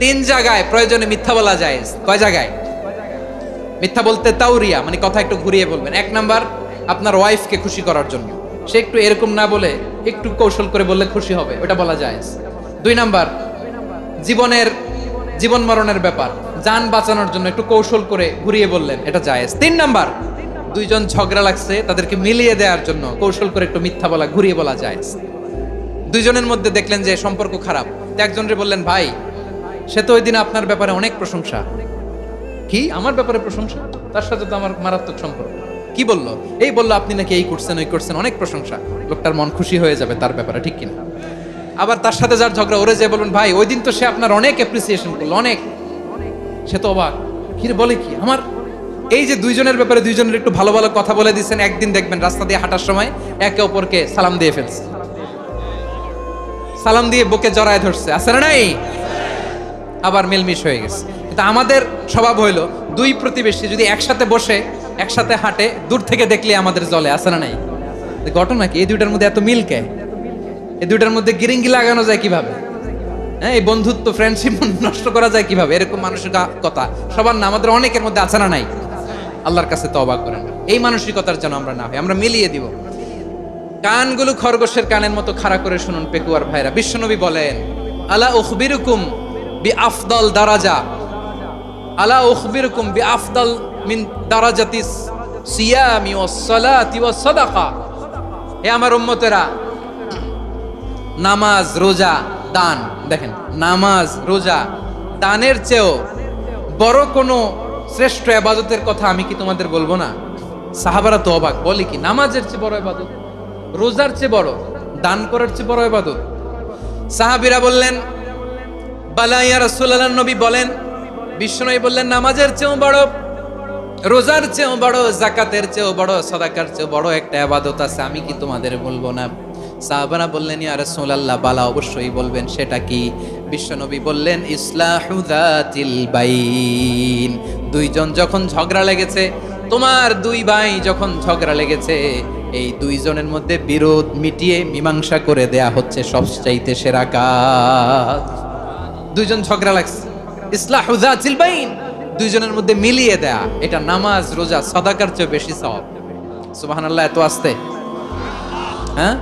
তিন জায়গায় প্রয়োজনে মিথ্যা বলা যায়। কয় জায়গায় মিথ্যা বলতে? তাওরিয়া, মানে কথা একটু ঘুরিয়ে বলবেন। এক নাম্বার, আপনার ওয়াইফকে খুশি করার জন্য, সে একটু এরকম না বলে একটু কৌশল করে বললে খুশি হবে, ওটা বলা যায়। দুই নাম্বার, জীবন মরণের ব্যাপার, জান বাঁচানোর জন্য একটু কৌশল করে ঘুরিয়ে বললেন, এটা জায়েজ। তিন নাম্বার, দুইজন ঝগড়া লাগছে, তাদেরকে মিলিয়ে দেওয়ার জন্য কৌশল করে একটু মিথ্যা বলা, ঘুরিয়ে বলা জায়েজ। দুইজনের মধ্যে দেখলেন যে সম্পর্ক খারাপ, একজনরে বললেন, ভাই সে তো ওই দিন আপনার ব্যাপারে অনেক প্রশংসা। কি আমার ব্যাপারে প্রশংসা? তার সাথে তো আমার মারাত্মক সম্পর্ক। কি বললো? এই বললো আপনি নাকি এই করছেন ওই করছেন, অনেক প্রশংসা। লোকটার মন খুশি হয়ে যাবে তার ব্যাপারে, ঠিক কিনা? আবার তার সাথে যার ঝগড়া, ওরে যে বলুন, ভাই ওই দিন তো সে আপনার অনেক অ্যাপ্রিসিয়েশন করলো, অনেক। সে তো অবাক, কি রে বলে কি আমার? এই যে দুইজনের ব্যাপারে দুইজনের একটু ভালো ভালো কথা বলে দিচ্ছেন, একদিন দেখবেন রাস্তা দিয়ে হাঁটার সময় একে অপরকে সালাম দিয়ে ফেলছে, সালাম দিয়ে বুকে জড়ায় ধরছে, আছে না নাই? আবার মিলমিশ হয়ে গেছে। কিন্তু আমাদের স্বভাব হইলো, দুই প্রতিবেশী যদি একসাথে বসে একসাথে হাঁটে, দূর থেকে দেখলে আমাদের জলে, আছে না নাই? ঘটনা কি? এই দুইটার মধ্যে এত মিল কে? এই দুইটার মধ্যে গিরিঙ্গি লাগানো যায় কিভাবে? হ্যাঁ, এই বন্ধুত্ব, ফ্রেন্ডশিপ নষ্ট করা যায় কিভাবে? এরকম মানসিকতা সবার না, আমাদের অনেকের মধ্যে আছে না নাই? আল্লাহর কাছে তওবা করেন, এই মানসিকতার যেন আমরা না হই, আমরা মিলিয়ে দিব। কানগুলো খরগোশের কানের মতো খাড়া করে শুনুন পেকুয়ার ভাইরা। বিশ্বনবী বলেন, আলা উখবিরুকুম বিআফদাল দারাজা, আলা উখবিরুকুম বিআফদাল মিন দারাজাতিস সিয়ামি ওয়াস সালাতি ওয়াস সাদাকা। হে আমার উম্মতেরা, নামাজ, রোজা, দান, দেখেন নামাজ, রোজা, দানের চেয়েও বড় কোনো শ্রেষ্ঠ ইবাদতের কথা আমি কি তোমাদের বলবো না? সাহাবারা তো অবাক, বলে কি নামাজের চেয়ে বড় ইবাদত, রোজার চেয়ে বড়, দান করার চেয়ে বড় ইবাদত? সাহাবীরা বললেন, বালা ইয়া রাসূলুল্লাহ। নবী বলেন, বিশ্বনবী বললেন, নামাজের চেয়েও বড়, রোজার চেয়েও বড়, যাকাতের চেয়েও বড়, সাদাকার চেয়েও বড় একটা ইবাদত আছে, আমি কি তোমাদের বলবো না? সাহাবারা বললেন, ইয়া রাসূলুল্লাহ, বালা, অবশ্যই বলবেন, সেটা কি? বিশ্বনবী বললেন, ইসলাহু যাতিল বাইন। দুইজন যখন ঝগড়া লেগেছে, তোমার দুই ভাই যখন ঝগড়া লেগেছে, এই দুইজনের মধ্যে বিরোধ মিটিয়ে মীমাংসা করে দেয়া হচ্ছে সবচাইতে সেরা কাজ। দুইজন ঝগড়া লাগছে, ইসলাহু যাতিল বাইন, দুইজনের মধ্যে মিলিয়ে দেয়া, এটা নামাজ, রোজা, সাদাকার চেয়ে বেশি সওয়াব। সুবহানাল্লাহ, এত আস্তে, হ্যাঁ?